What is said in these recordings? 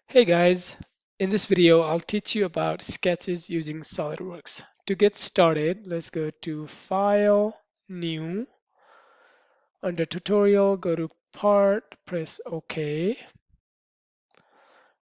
Hey guys, in this video I'll teach you about sketches using Solidworks. To get started, let's go to File, New. Under Tutorial, go to Part, press OK.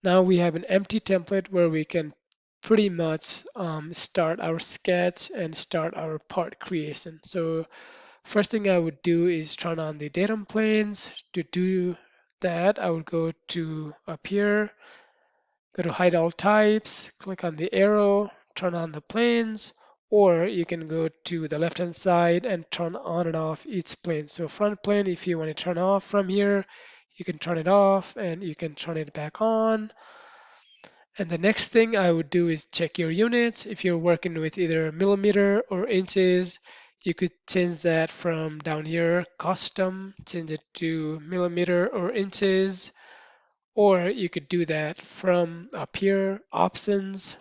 Now we have an empty template where we can pretty much start our sketch and start our part creation. So first thing I would do is turn on the Datum Planes. To do that, I would go to up here. Go to hide all types, click on the arrow, turn on the planes, or you can go to the left hand side and turn on and off each plane. So front plane, if you want to turn off from here, you can turn it off and you can turn it back on. And the next thing I would do is check your units. If you're working with either millimeter or inches, you could change that from down here, custom, change it to millimeter or inches. Or you could do that from up here, options,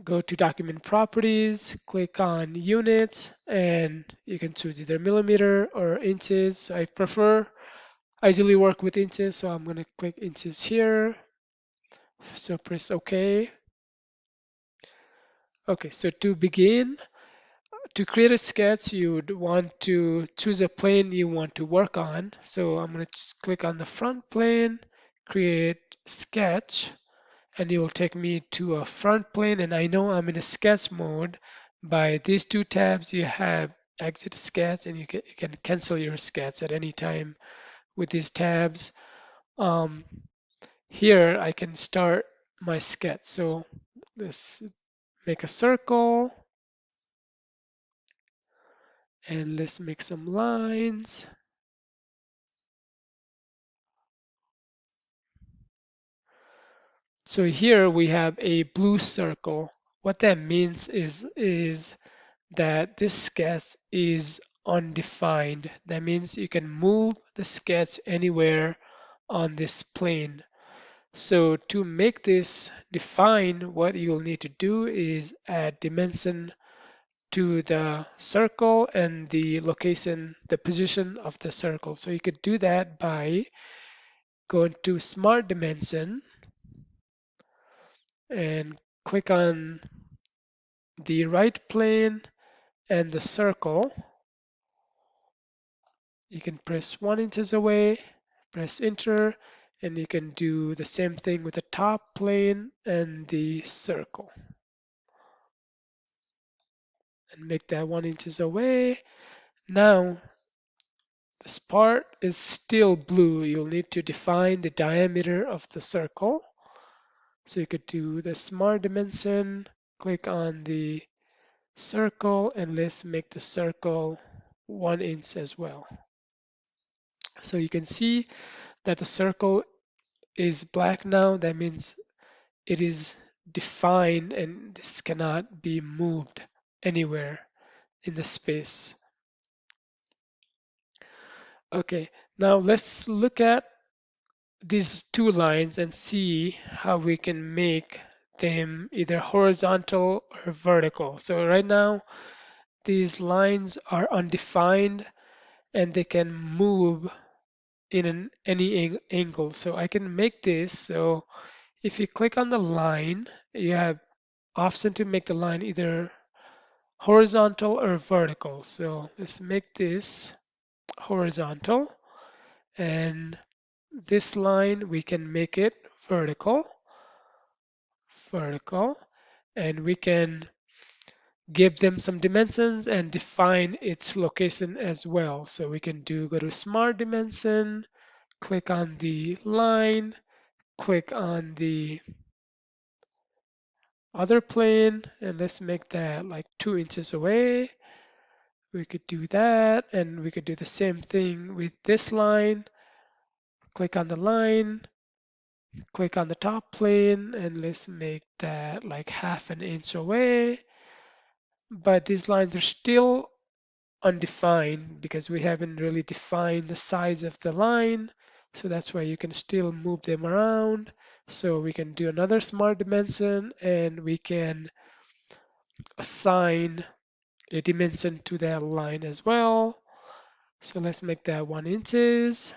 go to document properties, click on units, and you can choose either millimeter or inches. I usually work with inches, so I'm going to click inches here. So press OK. Okay, so to begin, to create a sketch, you would want to choose a plane you want to work on. So I'm going to click on the front plane, create sketch. And it will take me to a front plane, and I know I'm in a sketch mode. By these two tabs you have exit sketch, and you can cancel your sketch at any time with these tabs. um, Here I can start my sketch. So let's make a circle and let's make some lines. So here we have a blue circle. What that means is that this sketch is undefined. That means you can move the sketch anywhere on this plane. So to make this define, what you'll need to do is add dimension to the circle and the location, the position of the circle. So you could do that by going to Smart Dimension and click on the right plane and the circle. You can press 1 inches away, press enter, and you can do the same thing with the top plane and the circle. And make that 1 inches away. Now, this part is still blue. You'll need to define the diameter of the circle. So you could do the smart dimension, click on the circle, and let's make the circle 1 inch as well. So you can see that the circle is black now. That means it is defined and this cannot be moved anywhere in the space. Okay, now let's look at these two lines and see how we can make them either horizontal or vertical. So right now, these lines are undefined and they can move in any angle. So I can make this. So if you click on the line, you have option to make the line either horizontal or vertical. So let's make this horizontal, and this line we can make it vertical, and we can give them some dimensions and define its location as well. So we can go to smart dimension, click on the line, click on the other plane, and let's make that like 2 inches away. We could do that, and we could do the same thing with this line. Click on the line, click on the top plane, and let's make that like 1/2 inch away. But these lines are still undefined because we haven't really defined the size of the line. So that's why you can still move them around. So we can do another smart dimension and we can assign a dimension to that line as well. So let's make that 1 inches.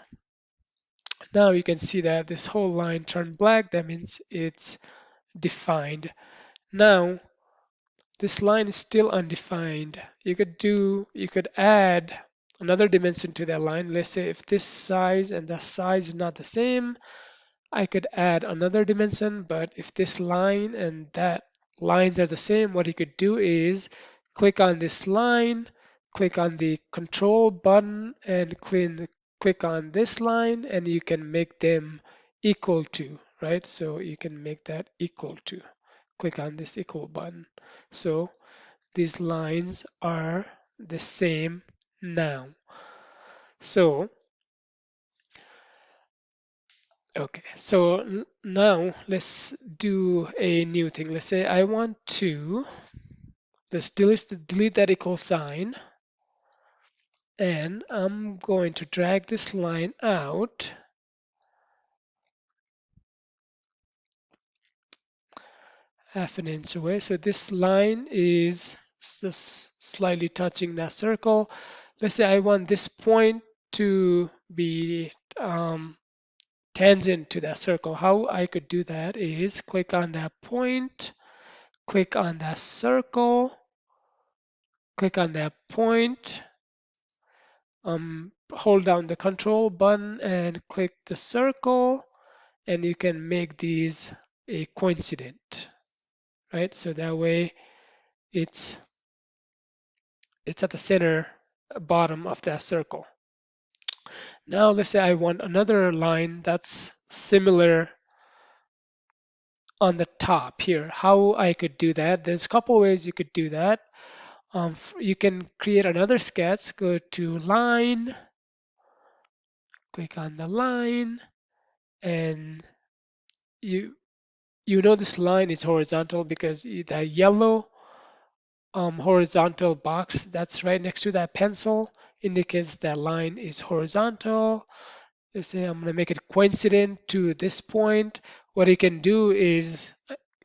Now you can see that this whole line turned black. That means it's defined. Now this line is still undefined. You could add another dimension to that line. Let's say if this size and that size is not the same, I could add another dimension, but if this line and that lines are the same, what you could do is click on this line, click on the control button and click on this line and you can make them equal to, right? So you can make that equal to. Click on this equal button. So these lines are the same now. So okay, so now let's do a new thing. Let's say I want to just delete that equal sign, and I'm going to drag this line out half an inch away. So this line is just slightly touching that circle. Let's say I want this point to be tangent to that circle. How I could do that is click on that point, click on that circle, click on that point, hold down the control button and click the circle, and you can make these a coincident, right? So that way it's it's at the center bottom of that circle. Now let's say I want another line that's similar on the top here. How I could do that? There's a couple ways you could do that. You can create another sketch, go to line, click on the line, and you you know this line is horizontal because that yellow horizontal box that's right next to that pencil indicates that line is horizontal. Let's say I'm going to make it coincident to this point. What you can do is,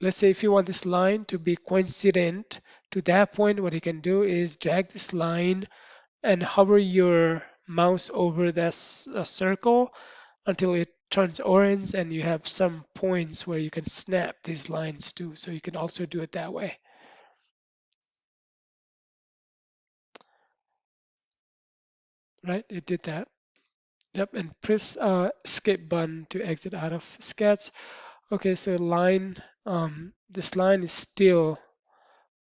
let's say if you want this line to be coincident to that point, what you can do is drag this line and hover your mouse over this circle until it turns orange and you have some points where you can snap these lines to. So you can also do it that way, right? It did that. Yep, and press escape button to exit out of sketch. Okay, so this line is still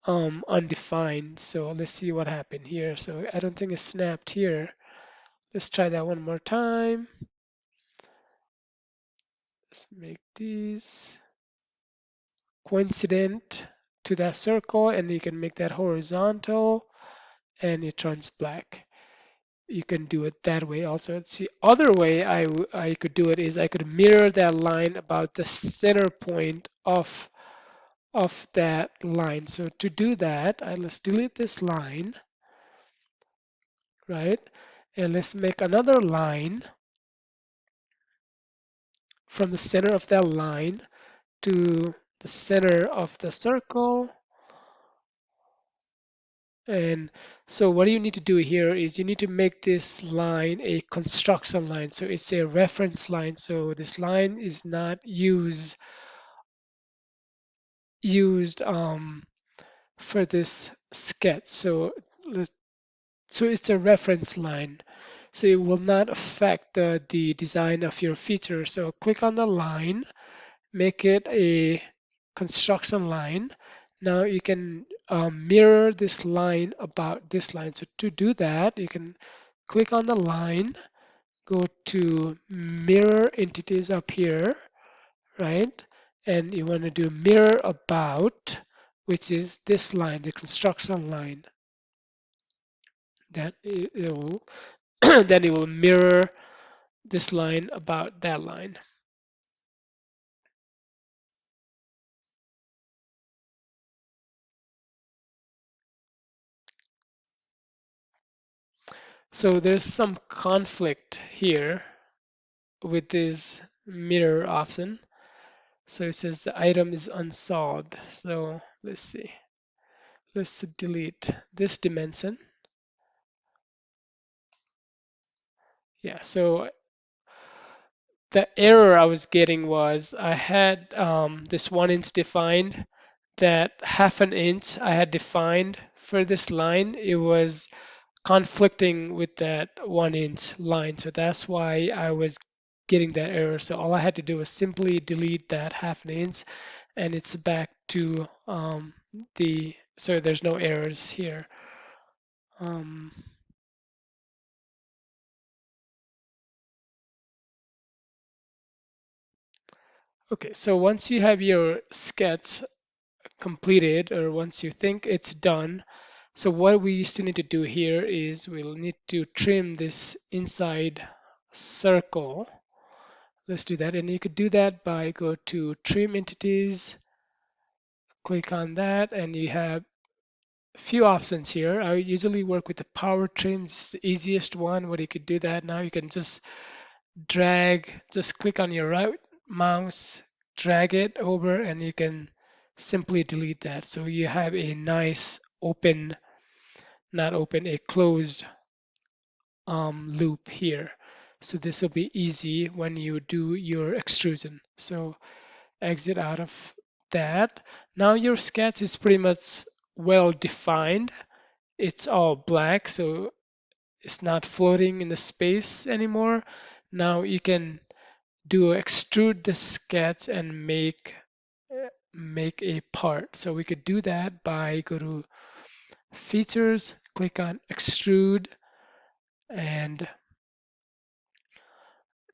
undefined. So let's see what happened here. So I don't think it snapped here. Let's try that one more time. Let's make these coincident to that circle, and you can make that horizontal, and it turns black. You can do it that way also. The other way I could do it is I could mirror that line about the center point of that line. So to do that, let's delete this line, right? And let's make another line from the center of that line to the center of the circle. And so what you need to do here is you need to make this line a construction line. So it's a reference line. So this line is not used for this sketch. So it's a reference line. So it will not affect the design of your feature. So click on the line, make it a construction line. Now you can mirror this line about this line. So to do that, you can click on the line, go to mirror entities up here, right? And you want to do mirror about, which is this line, the construction line. Then it will then it will mirror this line about that line. So there's some conflict here with this mirror option. So it says the item is unsolved. So let's see. Let's delete this dimension. Yeah, so The error I was getting was I had this 1 inch defined, that half an inch I had defined for this line. It was conflicting with that 1 inch line. So that's why I was getting that error. So all I had to do was simply delete that half an inch and it's back to so there's no errors here. Um, okay, so once you have your sketch completed, or once you think it's done, so what we still need to do here is we'll need to trim this inside circle. Let's do that. And you could do that by go to trim entities, click on that, and you have a few options here. I usually work with the power trim. It's the easiest one where you could do that. Now you can just just click on your right mouse, drag it over, and you can simply delete that. So you have a nice open, not open, a closed loop here. So this will be easy when you do your extrusion. So exit out of that. Now your sketch is pretty much well defined. It's all black, so it's not floating in the space anymore. Now you can extrude the sketch and make a part. So we could do that by go to features, click on extrude, and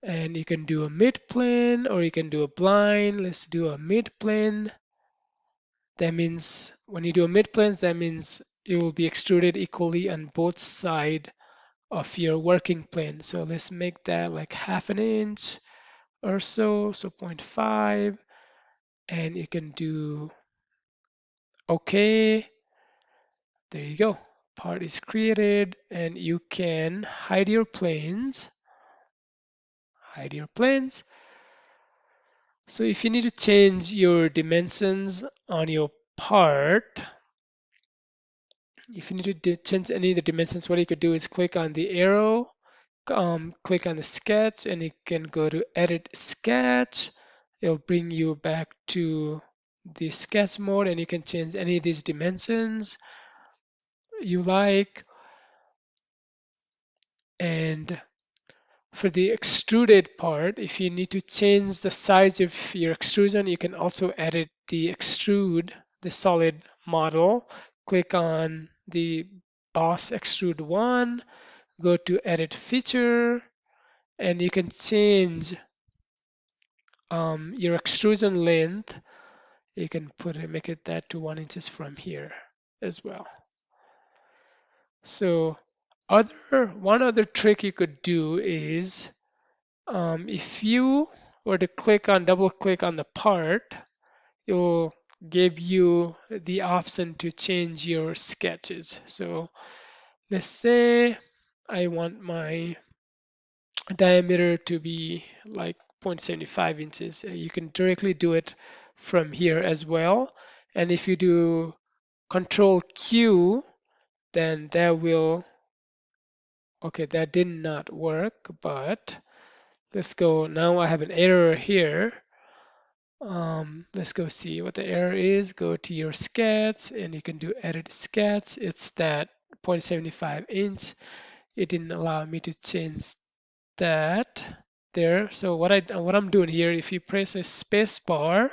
you can do a mid plane or you can do a blind. Let's do a mid plane. That means when you do a mid plane, that means it will be extruded equally on both sides of your working plane. So let's make that like half an inch or so, so 0.5, and you can do OK. There you go. Part is created, and you can hide your planes. Hide your planes. So if you need to change your dimensions on your part, if you need to change any of the dimensions, what you could do is click on the arrow, click on the sketch, and you can go to edit sketch. It'll bring you back to the sketch mode, and you can change any of these dimensions you like. And for the extruded part, if you need to change the size of your extrusion, you can also edit the extrude, the solid model. Click on the boss extrude one, go to edit feature, and you can change your extrusion length. You can make it that to 1 inches from here as well. So one other trick you could do is if you were to double click on the part, it will give you the option to change your sketches. So let's say I want my diameter to be like 0.75 inches. You can directly do it from here as well. And if you do Control Q, then okay, that did not work, but let's go. Now I have an error here. Let's go see what the error is. Go to your sketch and you can do edit sketch. It's that 0.75 inch. It didn't allow me to change that there. So what I'm doing here, if you press a space bar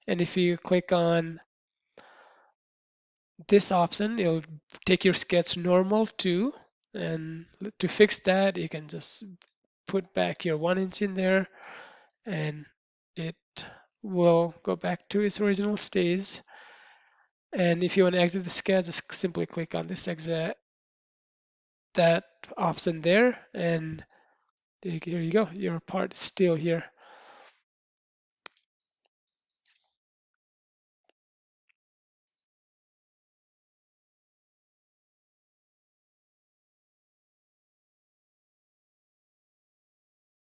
and if you click on this option, it'll take your sketch normal too. And to fix that, you can just put back your 1 inch in there and it will go back to its original stage. And if you want to exit the sketch, just simply click on this exit, that option there, and here you go. Your part is still here.